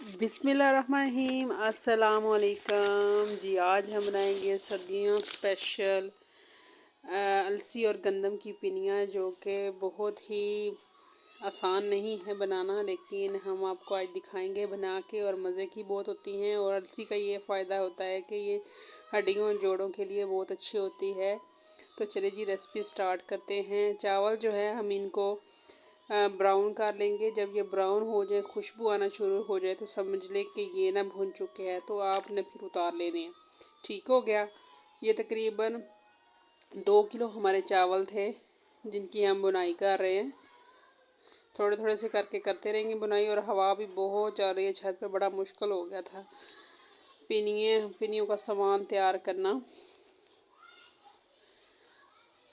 बिस्मिल्लाहिर्रहमानिर्रहीम। अस्सलामुअलैकुम जी। आज हम बनाएंगे सर्दियों स्पेशल अलसी और गंदम की पिनियाँ, जो कि बहुत ही आसान नहीं है बनाना, लेकिन हम आपको आज दिखाएंगे बना के, और मज़े की बहुत होती हैं। और अलसी का ये फ़ायदा होता है कि ये हड्डियों और जोड़ों के लिए बहुत अच्छी होती है। तो चलिए जी, रेसिपी स्टार्ट करते हैं। चावल जो है हम इनको ब्राउन कर लेंगे। जब ये ब्राउन हो जाए, खुशबू आना शुरू हो जाए, तो समझ लें कि ये ना भुन चुके हैं, तो आपने फिर उतार लेने हैं। ठीक हो गया। ये तकरीबन 2 किलो हमारे चावल थे जिनकी हम बुनाई कर रहे हैं। थोड़े थोड़े से करके करते रहेंगे बुनाई, और हवा भी बहुत चल रही है छत पे, बड़ा मुश्किल हो गया था पिनियों का सामान तैयार करना।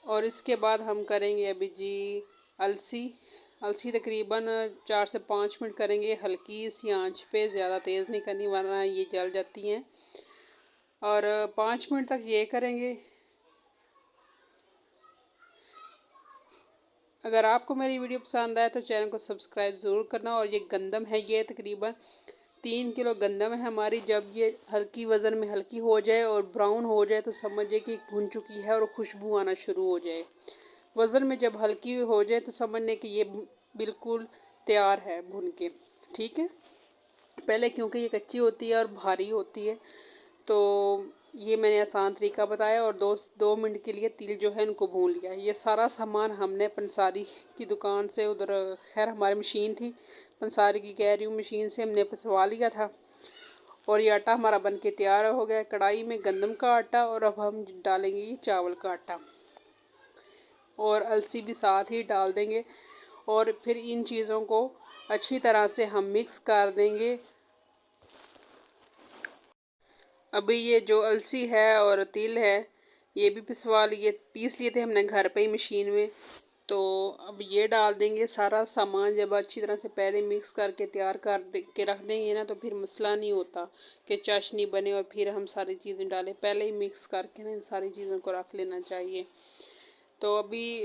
और इसके बाद हम करेंगे अभी जी अलसी तकरीबन 4 से 5 मिनट करेंगे हल्की सी आंच पे, ज़्यादा तेज़ नहीं करनी वरना ये जल जाती हैं। और 5 मिनट तक ये करेंगे। अगर आपको मेरी वीडियो पसंद आए तो चैनल को सब्सक्राइब ज़रूर करना। और ये गंदम है, ये तकरीबन 3 किलो गंदम है हमारी। जब ये हल्की वज़न में हल्की हो जाए और ब्राउन हो जाए, तो समझिए कि भुन चुकी है और खुशबू आना शुरू हो जाए। वज़न में जब हल्की हो जाए तो समझ लें कि ये बिल्कुल तैयार है भुन के। ठीक है। पहले क्योंकि ये कच्ची होती है और भारी होती है, तो ये मैंने आसान तरीका बताया। और 2 मिनट के लिए तिल जो है इनको भून लिया। ये सारा सामान हमने पंसारी की दुकान से, उधर खैर हमारी मशीन थी, पंसारी की कह रही हूँ, मशीन से हमने पिसवा लिया था। और ये आटा हमारा बन के तैयार हो गया। कढ़ाई में गंदम का आटा, और अब हम डालेंगे ये चावल का आटा, और अलसी भी साथ ही डाल देंगे। और फिर इन चीज़ों को अच्छी तरह से हम मिक्स कर देंगे। अभी ये जो अलसी है और तिल है, ये भी पीस लिए थे हमने घर पे ही मशीन में। तो अब ये डाल देंगे सारा सामान। जब अच्छी तरह से पहले मिक्स करके तैयार कर के रख देंगे ना, तो फिर मसला नहीं होता कि चाशनी बने और फिर हम सारी चीज़ें डालें। पहले ही मिक्स करके ना इन सारी चीज़ों को रख लेना चाहिए। तो अभी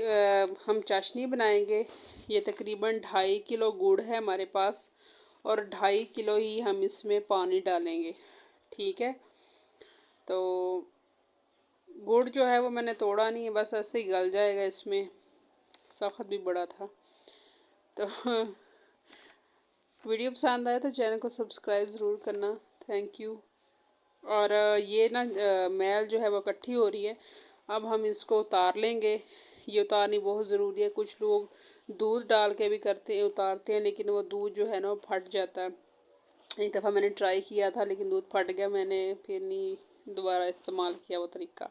हम चाशनी बनाएंगे। ये तकरीबन 2.5 किलो गुड़ है हमारे पास, और 2.5 किलो ही हम इसमें पानी डालेंगे। ठीक है। तो गुड़ जो है वो मैंने तोड़ा नहीं है, बस ऐसे ही गल जाएगा। इसमें सख्त भी बड़ा था। तो वीडियो पसंद आए तो चैनल को सब्सक्राइब ज़रूर करना। Thank you. और ये ना मैल जो है वो इकट्ठी हो रही है। अब हम इसको उतार लेंगे। ये उतारनी बहुत ज़रूरी है। कुछ लोग दूध डाल के भी उतारते हैं, लेकिन वो दूध जो है ना वो फट जाता है। एक दफ़ा मैंने ट्राई किया था, लेकिन दूध फट गया, मैंने फिर नहीं दोबारा इस्तेमाल किया वो तरीका।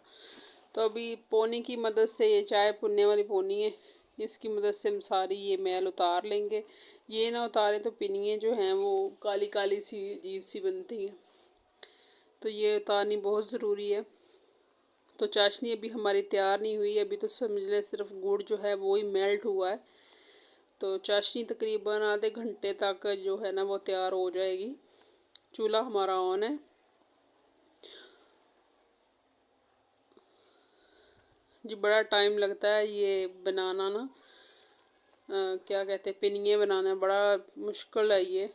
तो अभी पोनी की मदद से, ये चाय पुनने वाली पोनी है, इसकी मदद से हम सारी ये मैल उतार लेंगे। ये ना उतारें तो पिनियाँ जो हैं वो काली काली सी अजीब सी बनती हैं, तो ये उतारनी बहुत ज़रूरी है। तो चाशनी अभी हमारी तैयार नहीं हुई, अभी तो समझ लें सिर्फ गुड़ जो है वो ही मेल्ट हुआ है। तो चाशनी तकरीबन आधे घंटे तक जो है ना वो तैयार हो जाएगी। चूल्हा हमारा ऑन है जी। बड़ा टाइम लगता है ये बनाना ना, क्या कहते हैं, पिनिये बनाना बड़ा मुश्किल है ये।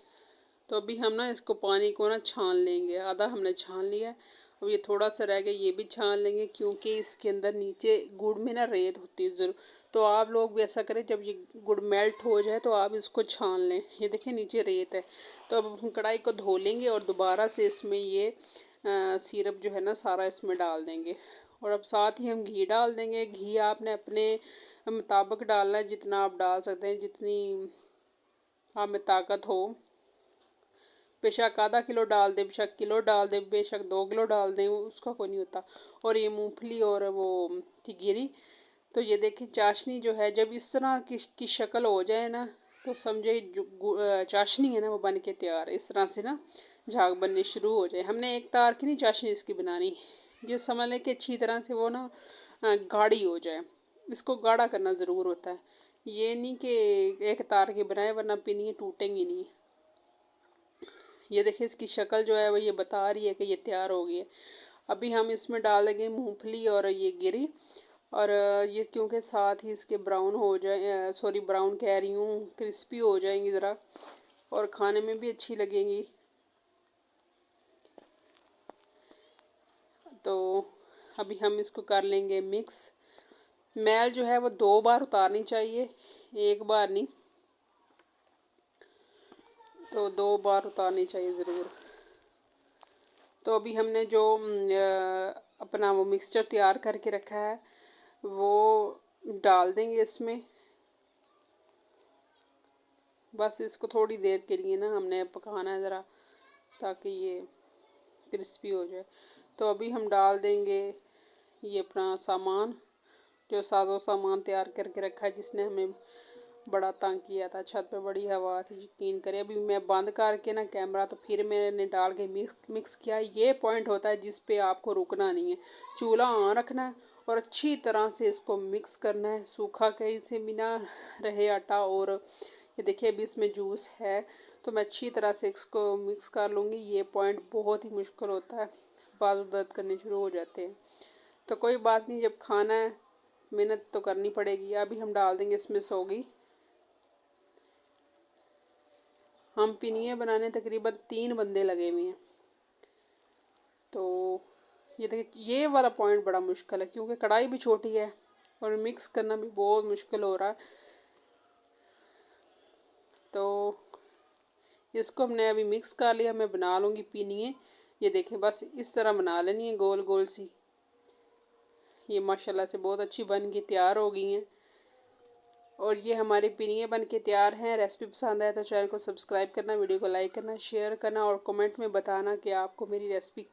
तो अभी हम ना इसको पानी को ना छान लेंगे। आधा हमने छान लिया है, अब ये थोड़ा सा रह गया, ये भी छान लेंगे, क्योंकि इसके अंदर नीचे गुड़ में ना रेत होती है ज़रूर। तो आप लोग भी ऐसा करें, जब ये गुड़ मेल्ट हो जाए तो आप इसको छान लें। ये देखिए नीचे रेत है। तो अब हम कढ़ाई को धो लेंगे और दोबारा से इसमें ये सिरप जो है ना सारा इसमें डाल देंगे। और अब साथ ही हम घी डाल देंगे। घी आपने अपने मुताबिक डालना है, जितना आप डाल सकते हैं, जितनी आप में ताकत हो। बेशक आधा किलो डाल दे, बेशक किलो डाल दे, बेशक 2 किलो डाल दें, उसका कोई नहीं होता। और ये मूंगफली और वो थी गिरी। तो ये देखिए चाशनी जो है जब इस तरह की शक्ल हो जाए ना, तो समझे जो चाशनी है ना वो बन के तैयार है। इस तरह से ना झाग बनने शुरू हो जाए। हमने एक तार की नहीं चाशनी इसकी बनानी, ये समझ लें कि अच्छी तरह से वो ना गाढ़ी हो जाए। इसको गाढ़ा करना ज़रूर होता है, ये नहीं कि एक तार की बनाए, वरना पिनियाँ टूटेंगी नहीं। ये देखिए इसकी शक्ल जो है वो ये बता रही है कि ये तैयार हो गई है। अभी हम इसमें डालेंगे मूंगफली और ये गिरी। और ये क्योंकि साथ ही इसके ब्राउन हो जाए, सॉरी ब्राउन कह रही हूँ, क्रिस्पी हो जाएंगी ज़रा, और खाने में भी अच्छी लगेंगी। तो अभी हम इसको कर लेंगे मिक्स। मैल जो है वो 2 बार उतारनी चाहिए, 1 बार नहीं। तो 2 बार उतारनी चाहिए ज़रूर। तो अभी हमने जो अपना वो मिक्सचर तैयार करके रखा है वो डाल देंगे इसमें। बस इसको थोड़ी देर के लिए ना हमने पकाना है ज़रा, ताकि ये क्रिस्पी हो जाए। तो अभी हम डाल देंगे ये अपना सामान, जो साजो सामान तैयार करके रखा है, जिसने हमें बड़ा तंग किया था। छत पे बड़ी हवा थी, यकीन करें। अभी मैं बंद करके ना कैमरा, तो फिर मैंने डाल के मिक्स किया। ये पॉइंट होता है जिस पे आपको रुकना नहीं है, चूल्हा ऑन रखना है और अच्छी तरह से इसको मिक्स करना है, सूखा कहीं से भी ना रहे आटा। और ये देखिए अभी इसमें जूस है, तो मैं अच्छी तरह से इसको मिक्स कर लूँगी। ये पॉइंट बहुत ही मुश्किल होता है, बाजू दर्द करने शुरू हो जाते हैं। तो कोई बात नहीं, जब खाना है मेहनत तो करनी पड़ेगी। अभी हम डाल देंगे इसमें सौगी। हम पिनिये बनाने तकरीबन 3 बंदे लगे हुए हैं। तो ये देखिए, ये वाला पॉइंट बड़ा मुश्किल है, क्योंकि कढ़ाई भी छोटी है और मिक्स करना भी बहुत मुश्किल हो रहा है। तो इसको हमने अभी मिक्स कर लिया। मैं बना लूँगी पिनिये। ये देखें, बस इस तरह बना लेनी है, गोल गोल सी। ये माशाल्लाह से बहुत अच्छी बन के तैयार हो गई हैं। और ये हमारे पिनिये बन के तैयार हैं। रेसिपी पसंद आए तो चैनल को सब्सक्राइब करना, वीडियो को लाइक करना, शेयर करना और कमेंट में बताना कि आपको मेरी रेसिपी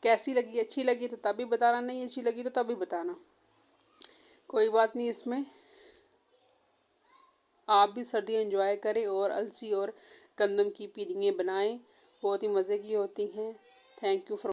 कैसी लगी। अच्छी लगी तो तभी बताना, नहीं अच्छी लगी तो तभी बताना। कोई बात नहीं, इसमें आप भी सर्दियाँ एंजॉय करें और अलसी और गंदम की पिनिये बनाएं, बहुत ही मज़े की होती हैं। Thank you for